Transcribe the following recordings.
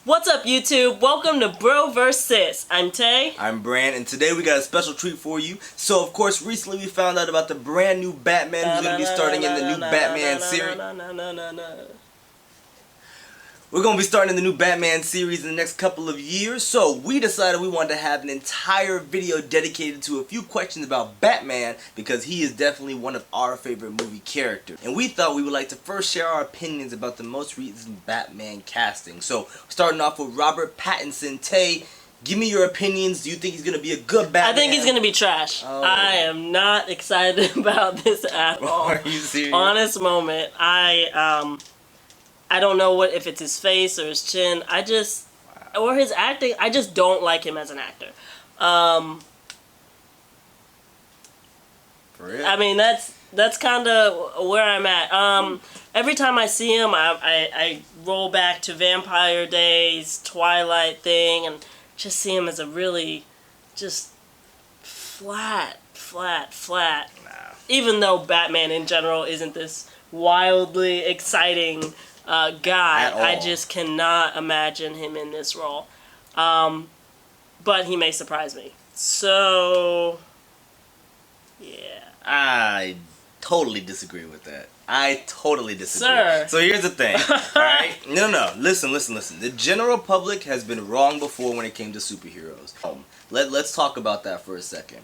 What's up, YouTube? Welcome to Bro vs. Sis. I'm Tay. I'm Bran, and today we got a special treat for you. So, of course, recently we found out about the brand new Batman who's going to be starting in the new Batman series. We're going to be starting in the new Batman series in the next couple of years, so we decided we wanted to have an entire video dedicated to a few questions about Batman because he is definitely one of our favorite movie characters. And we thought we would like to first share our opinions about the most recent Batman casting. So, starting off with Robert Pattinson. Tay, give me your opinions. Do you think he's going to be a good Batman? I think he's going to be trash. Oh. I am not excited about this at all. Are you serious? Honest moment. I don't know if it's his face or his chin. Or his acting. I just don't like him as an actor. For real? I mean, that's kind of where I'm at. Every time I see him, I roll back to Vampire Days, Twilight thing, and just see him as a really just flat. Nah. Even though Batman in general isn't this wildly exciting guy, I just cannot imagine him in this role. But he may surprise me. So, yeah. I totally disagree with that. I totally disagree. Sir. So here's the thing, alright? No. Listen. The general public has been wrong before when it came to superheroes. Let's talk about that for a second.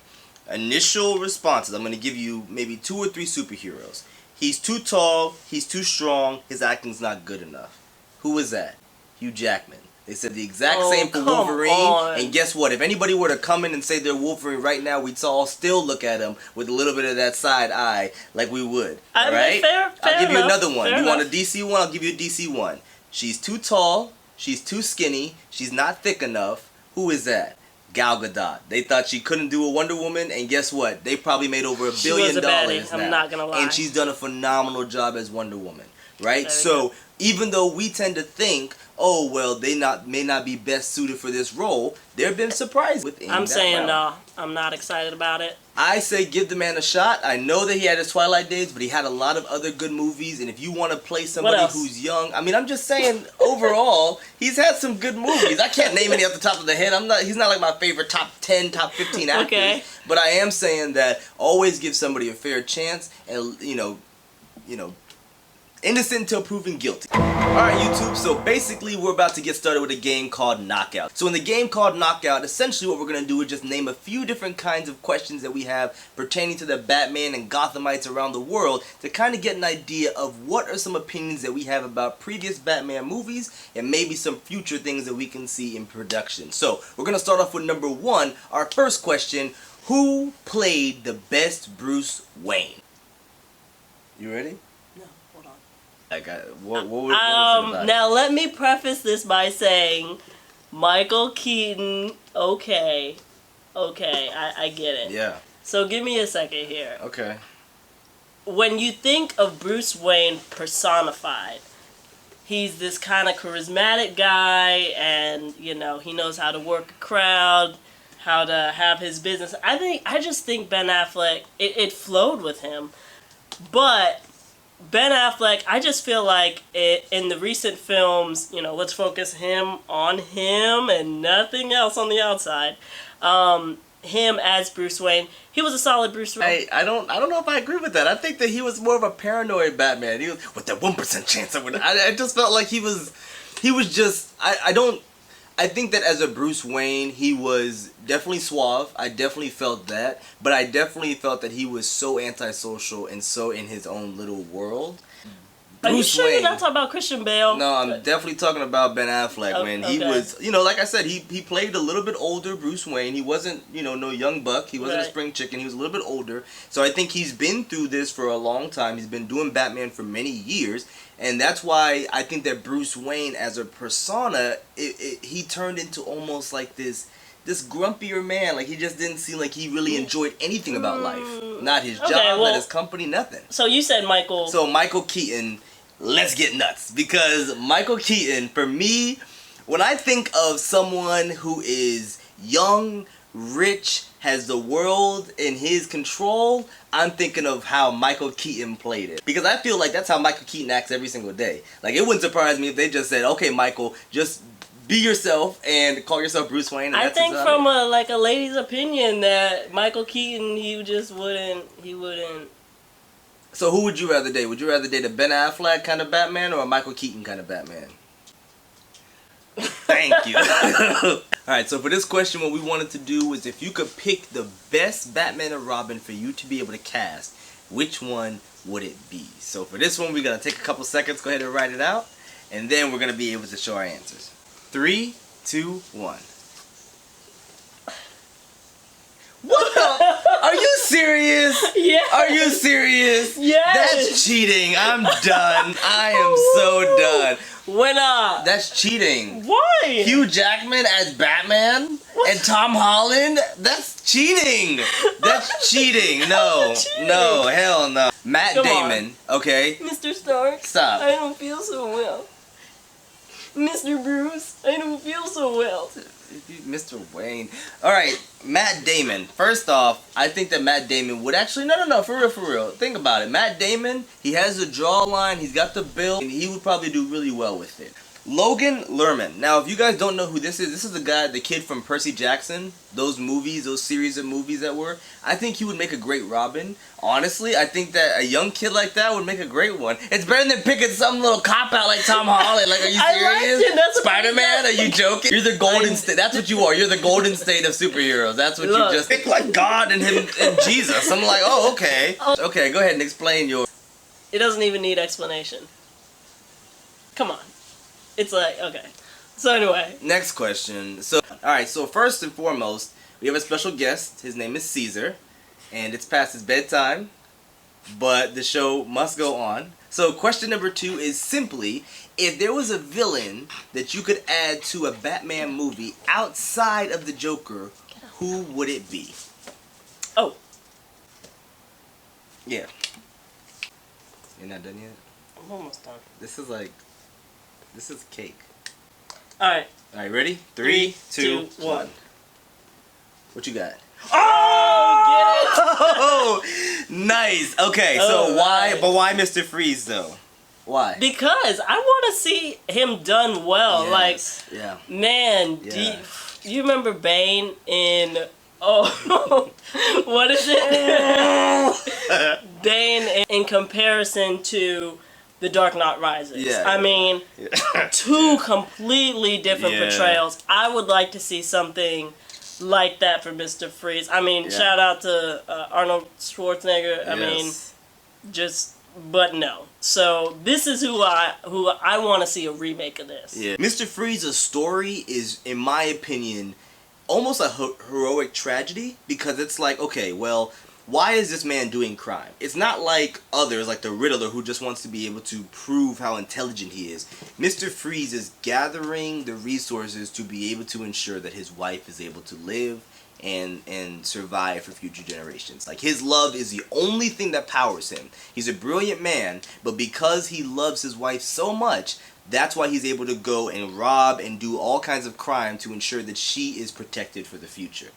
Initial responses, I'm going to give you maybe 2 or 3 superheroes. He's too tall, he's too strong, his acting's not good enough. Who is that? Hugh Jackman. They said the exact same for Wolverine, and guess what? If anybody were to come in and say they're Wolverine right now, we'd all still look at him with a little bit of that side eye like we would. Alright? I'll give you another one. You want a DC one? I'll give you a DC one. She's too tall, she's too skinny, she's not thick enough. Who is that? Gal Gadot. They thought she couldn't do a Wonder Woman, and guess what? They probably made over $1 billion now. I'm not gonna lie. And she's done a phenomenal job as Wonder Woman, right? So even though we tend to think, oh well, they may not be best suited for this role, there have been surprises within. I'm saying no. I'm not excited about it. I say give the man a shot. I know that he had his Twilight days, but he had a lot of other good movies. And if you want to play somebody who's young, I mean, I'm just saying overall, he's had some good movies. I can't name any off the top of the head. He's not like my favorite top 10, top 15 actors. Okay. But I am saying that always give somebody a fair chance, and innocent until proven guilty. Alright, YouTube, so basically we're about to get started with a game called Knockout. So in the game called Knockout, essentially what we're going to do is just name a few different kinds of questions that we have pertaining to the Batman and Gothamites around the world to kind of get an idea of what are some opinions that we have about previous Batman movies and maybe some future things that we can see in production. So we're going to start off with number 1. Our first question, who played the best Bruce Wayne? You ready? What was it about now let me preface this by saying Michael Keaton, okay, I get it. Yeah. So give me a second here. Okay. When you think of Bruce Wayne personified, he's this kind of charismatic guy, and he knows how to work a crowd, how to have his business. I just think Ben Affleck, it flowed with him. But Ben Affleck, I just feel like in the recent films, let's focus on him and nothing else on the outside. Him as Bruce Wayne, he was a solid Bruce Wayne. I don't know if I agree with that. I think that he was more of a paranoid Batman. He was with that 1% chance. I just felt like he was just. I think that as a Bruce Wayne, he was definitely suave. I definitely felt that. But I definitely felt that he was so antisocial and so in his own little world. Are you sure you're not talking about Christian Bale? No, I'm definitely talking about Ben Affleck. When he was, like I said, he played a little bit older Bruce Wayne. He wasn't, no young buck. He wasn't a spring chicken. He was a little bit older. So I think he's been through this for a long time. He's been doing Batman for many years. And that's why I think that Bruce Wayne as a persona, he turned into almost like this grumpier man. Like he just didn't seem like he really enjoyed anything about life. Not his job, not his company, nothing. So you said Michael. So Michael Keaton, let's get nuts. Because Michael Keaton, for me, when I think of someone who is young, rich, has the world in his control, I'm thinking of how Michael Keaton played it. Because I feel like that's how Michael Keaton acts every single day. Like, it wouldn't surprise me if they just said, okay, Michael, just be yourself and call yourself Bruce Wayne. And I that's think about from it. a lady's opinion that Michael Keaton, he just wouldn't. He wouldn't. So who would you rather date? Would you rather date a Ben Affleck kind of Batman or a Michael Keaton kind of Batman? Thank you. Alright, so for this question, what we wanted to do is if you could pick the best Batman or Robin for you to be able to cast, which one would it be? So for this one, we're going to take a couple seconds, go ahead and write it out, and then we're going to be able to show our answers. 3, 2, 1. What the? Are you serious? Yeah. Are you serious? Yes. That's cheating. I'm done. I am so done. Winner. That's cheating. Why? Hugh Jackman as Batman and Tom Holland? That's cheating. That's cheating. No. Cheating. No. Hell no. Matt Come Damon. Okay. Mr. Stark. Stop. I don't feel so well. Mr. Bruce, I don't feel so well. Mr. Wayne. Alright, Matt Damon. First off, I think that Matt Damon would actually... No, for real. Think about it. Matt Damon, he has the jawline, he's got the build, and he would probably do really well with it. Logan Lerman. Now, if you guys don't know who this is the guy, the kid from Percy Jackson. Those movies, those series of movies that were. I think he would make a great Robin. Honestly, I think that a young kid like that would make a great one. It's better than picking some little cop-out like Tom Holland. Like, are you serious? Spider-Man? Are you joking? You're the golden state. That's what you are. You're the golden state of superheroes. That's what you just think like God and him and Jesus. I'm like, oh, okay. Okay, go ahead and explain your... It doesn't even need explanation. Come on. It's like, okay. So anyway. Next question. So, alright, so first and foremost, we have a special guest. His name is Caesar. And it's past his bedtime. But the show must go on. So question number 2 is simply, if there was a villain that you could add to a Batman movie outside of the Joker, who would it be? Oh. Yeah. You're not done yet? I'm almost done. This is cake. Alright. Alright, ready? 3, 2, 1. What you got? Oh! Get it? Nice. Okay, so why? But why Mr. Freeze though? Why? Because I want to see him done well. Yes. Like, yeah. Man, Yeah. you remember Bane in what is it? Bane in comparison to The Dark Knight Rises. Yeah. I mean, two completely different portrayals. I would like to see something like that for Mr. Freeze. I mean, shout out to Arnold Schwarzenegger. I mean, but no. So this is who I want to see a remake of this. Yeah. Mr. Freeze's story is, in my opinion, almost a heroic tragedy, because it's like, okay, well, why is this man doing crime? It's not like others, like the Riddler, who just wants to be able to prove how intelligent he is. Mr. Freeze is gathering the resources to be able to ensure that his wife is able to live and survive for future generations. Like, his love is the only thing that powers him. He's a brilliant man, but because he loves his wife so much, that's why he's able to go and rob and do all kinds of crime to ensure that she is protected for the future.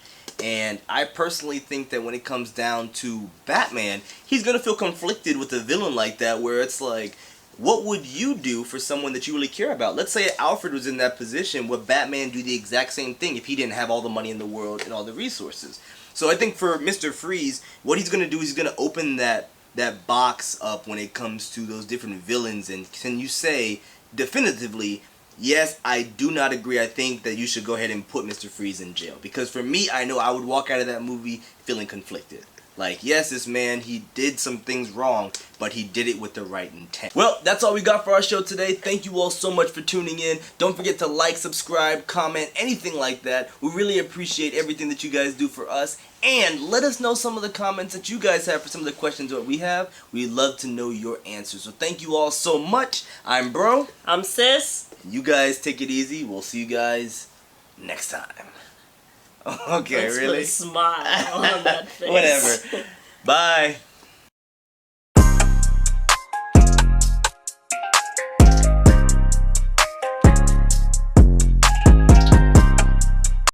And I personally think that when it comes down to Batman, he's going to feel conflicted with a villain like that, where it's like, what would you do for someone that you really care about? Let's say Alfred was in that position. Would Batman do the exact same thing if he didn't have all the money in the world and all the resources? So I think for Mr. Freeze, what he's going to do is he's going to open that box up when it comes to those different villains. And can you say definitively, yes, I do not agree. I think that you should go ahead and put Mr. Freeze in jail. Because for me, I know I would walk out of that movie feeling conflicted. Like, yes, this man, he did some things wrong, but he did it with the right intent. Well, that's all we got for our show today. Thank you all so much for tuning in. Don't forget to like, subscribe, comment, anything like that. We really appreciate everything that you guys do for us. And let us know some of the comments that you guys have for some of the questions that we have. We'd love to know your answers. So thank you all so much. I'm Bro. I'm Sis. You guys take it easy. We'll see you guys next time. Okay, Let's really? put a smile on that face. Whatever. Bye.